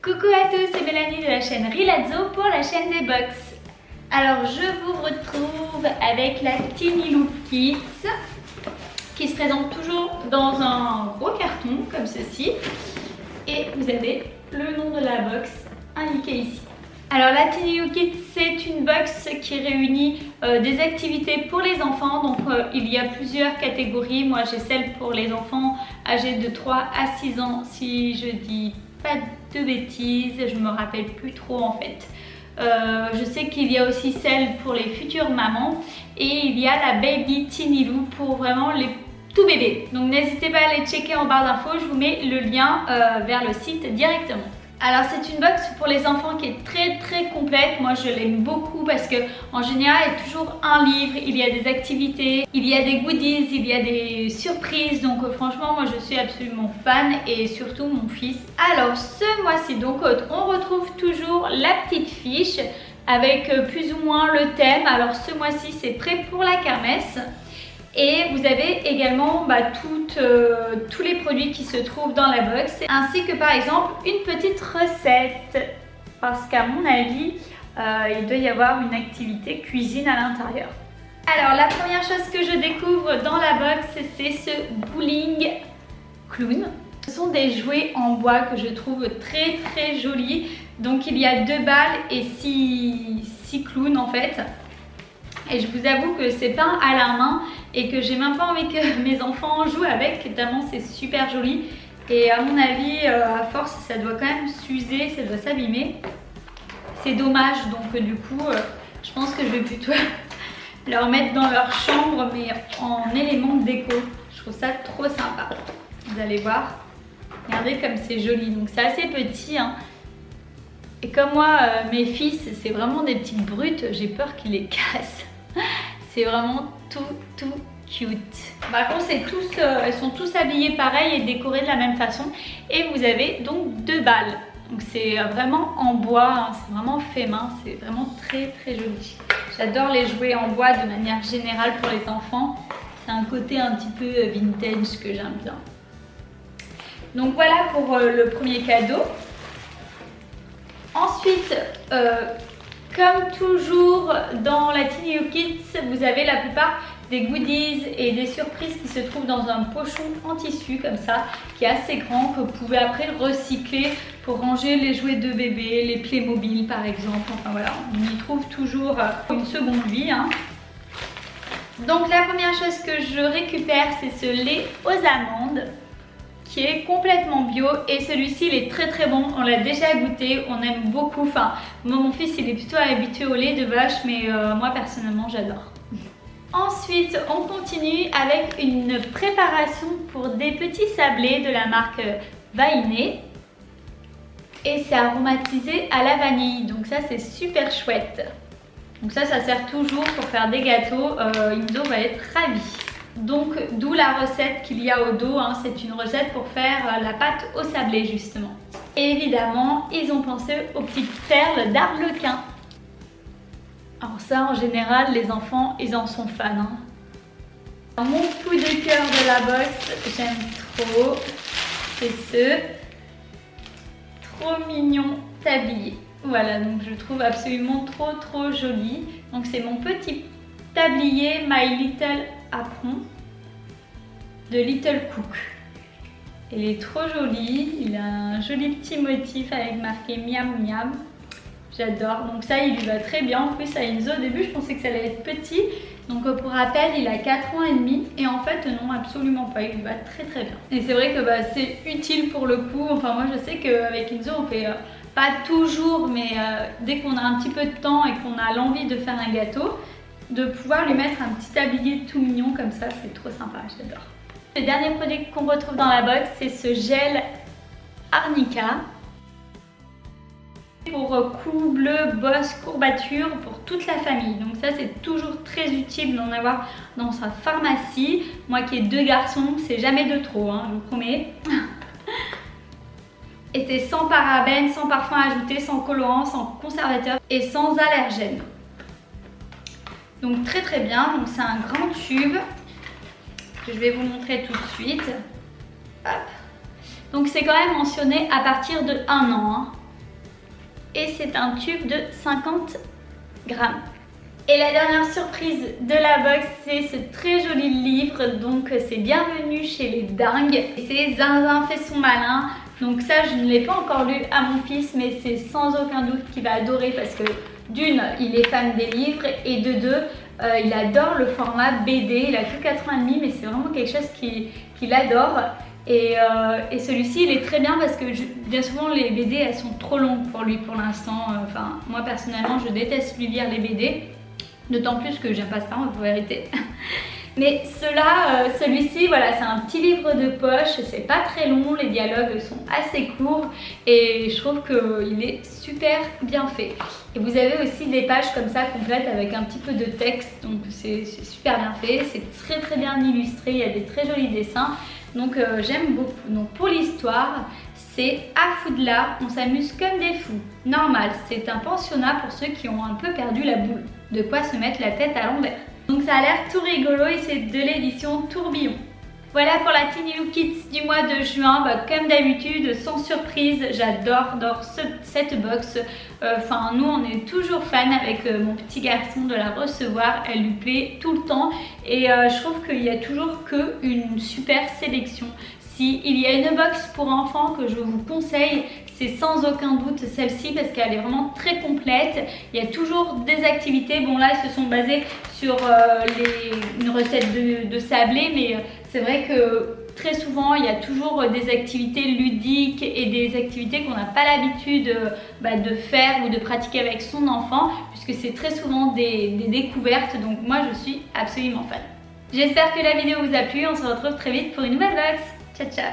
Coucou à tous, c'est Mélanie de la chaîne Rilazzo pour la chaîne des box. Alors je vous retrouve avec la Tiny Loop Kids qui se présente toujours dans un gros carton comme ceci. Et vous avez le nom de la box indiqué ici. Alors la Tiny Loop Kids, c'est une box qui réunit des activités pour les enfants. Donc il y a plusieurs catégories. Moi j'ai celle pour les enfants âgés de 3 à 6 ans si je dis pas de bêtises, je me rappelle plus trop en fait. Je sais qu'il y a aussi celle pour les futures mamans et il y a la Baby Tiny Loop pour vraiment les tout bébés. Donc n'hésitez pas à aller checker en barre d'infos, je vous mets le lien vers le site directement. Alors c'est une box pour les enfants qui est très complète. Moi je l'aime beaucoup parce que en général il y a toujours un livre, il y a des activités, il y a des goodies, il y a des surprises. Donc franchement moi je suis absolument fan et surtout mon fils. Alors ce mois-ci donc on retrouve toujours la petite fiche avec plus ou moins le thème. Alors ce mois-ci c'est prêt pour la kermesse. Et vous avez également tous les produits qui se trouvent dans la box, ainsi que par exemple une petite recette, parce qu'à mon avis, il doit y avoir une activité cuisine à l'intérieur. Alors la première chose que je découvre dans la box, c'est ce bowling clown. Ce sont des jouets en bois que je trouve très jolis. Donc il y a 2 balles et 6 clowns en fait. Et je vous avoue que c'est peint à la main et que j'ai même pas envie que mes enfants jouent avec, tellement c'est super joli. Et à mon avis, à force, ça doit quand même s'user, ça doit s'abîmer. C'est dommage, donc du coup, je pense que je vais plutôt leur mettre dans leur chambre, mais en élément de déco. Je trouve ça trop sympa. Vous allez voir, regardez comme c'est joli. Donc c'est assez petit, hein. Et comme moi, mes fils, c'est vraiment des petites brutes, j'ai peur qu'ils les cassent. C'est vraiment tout cute. Par contre, elles sont tous habillés pareil et décorés de la même façon. Et vous avez donc 2 balles. Donc c'est vraiment en bois, hein, c'est vraiment fait main, c'est vraiment très joli. J'adore les jouets en bois de manière générale pour les enfants. C'est un côté un petit peu vintage que j'aime bien. Donc voilà pour le premier cadeau. Ensuite, comme toujours dans la Tiny Loop Kids, vous avez la plupart des goodies et des surprises qui se trouvent dans un pochon en tissu comme ça, qui est assez grand, que vous pouvez après recycler pour ranger les jouets de bébé, les Playmobil par exemple. Enfin voilà, on y trouve toujours une seconde vie, hein. Donc la première chose que je récupère, c'est ce lait aux amandes, qui est complètement bio et celui-ci il est très bon, on l'a déjà goûté, on aime beaucoup. Enfin moi mon fils il est plutôt habitué au lait de vache, mais moi personnellement j'adore. Ensuite on continue avec une préparation pour des petits sablés de la marque Vainé et c'est aromatisé à la vanille, donc ça c'est super chouette. Donc ça sert toujours pour faire des gâteaux, Inzo va être ravi. Donc d'où la recette qu'il y a au dos, hein. C'est une recette pour faire la pâte au sablé justement. Et évidemment ils ont pensé aux petites perles d'arlequin. Alors ça en général les enfants ils en sont fans, hein. Alors, mon coup de cœur de la box, j'aime trop, c'est ce trop mignon tablier. Voilà, donc je trouve absolument trop joli. Donc c'est mon petit tablier My Little Apron de Little Cook. Il est trop joli, il a un joli petit motif avec marqué miam miam. J'adore, donc ça il lui va très bien. En plus à Inzo au début je pensais que ça allait être petit. Donc pour rappel il a 4 ans et demi et en fait non absolument pas, il lui va très bien. Et c'est vrai que c'est utile pour le coup. Enfin moi je sais qu'avec Inzo on fait pas toujours, mais dès qu'on a un petit peu de temps et qu'on a l'envie de faire un gâteau, de pouvoir lui mettre un petit tablier tout mignon comme ça, c'est trop sympa, j'adore. Le dernier produit qu'on retrouve dans la box, c'est ce gel Arnica pour cou bleu, bosse, courbature pour toute la famille. Donc ça c'est toujours très utile d'en avoir dans sa pharmacie. Moi qui ai 2 garçons, c'est jamais de trop, hein, je vous promets. Et c'est sans parabènes, sans parfum ajouté, sans colorant, sans conservateur et sans allergène. Donc très bien, donc c'est un grand tube que je vais vous montrer tout de suite. Hop. Donc c'est quand même mentionné à partir de 1 an, hein. et c'est un tube de 50 grammes. Et la dernière surprise de la box, c'est ce très joli livre, donc c'est Bienvenue chez les dingues. C'est Zinzin fait son malin, donc ça je ne l'ai pas encore lu à mon fils, mais c'est sans aucun doute qu'il va adorer parce que d'une, il est fan des livres et de deux, il adore le format BD, il a que 4 ans et demi, mais c'est vraiment quelque chose qu'il adore. Et celui-ci il est très bien parce que bien souvent les BD elles sont trop longues pour lui pour l'instant. Enfin moi personnellement je déteste lui lire les BD. D'autant plus que j'aime pas ça en vérité. Mais celui-ci, voilà, c'est un petit livre de poche, c'est pas très long, les dialogues sont assez courts et je trouve qu'il est super bien fait. Et vous avez aussi des pages comme ça complètes avec un petit peu de texte, donc c'est super bien fait, c'est très très bien illustré, il y a des très jolis dessins, donc j'aime beaucoup. Donc pour l'histoire, c'est à Foudlard, on s'amuse comme des fous. Normal, c'est un pensionnat pour ceux qui ont un peu perdu la boule. De quoi se mettre la tête à l'envers. Donc ça a l'air tout rigolo et c'est de l'édition Tourbillon. Voilà pour la Tiny Loop Kits du mois de juin. Comme d'habitude, sans surprise, j'adore cette box. Enfin, nous on est toujours fan avec mon petit garçon de la recevoir. Elle lui plaît tout le temps et je trouve qu'il n'y a toujours qu'une super sélection. S'il y a une box pour enfants que je vous conseille, c'est sans aucun doute celle-ci parce qu'elle est vraiment très complète. Il y a toujours des activités. Bon là, elles se sont basées sur une recette de sablé, mais c'est vrai que très souvent, il y a toujours des activités ludiques et des activités qu'on n'a pas l'habitude de faire ou de pratiquer avec son enfant, puisque c'est très souvent des découvertes. Donc moi, je suis absolument fan. J'espère que la vidéo vous a plu. On se retrouve très vite pour une nouvelle box. Ciao, ciao!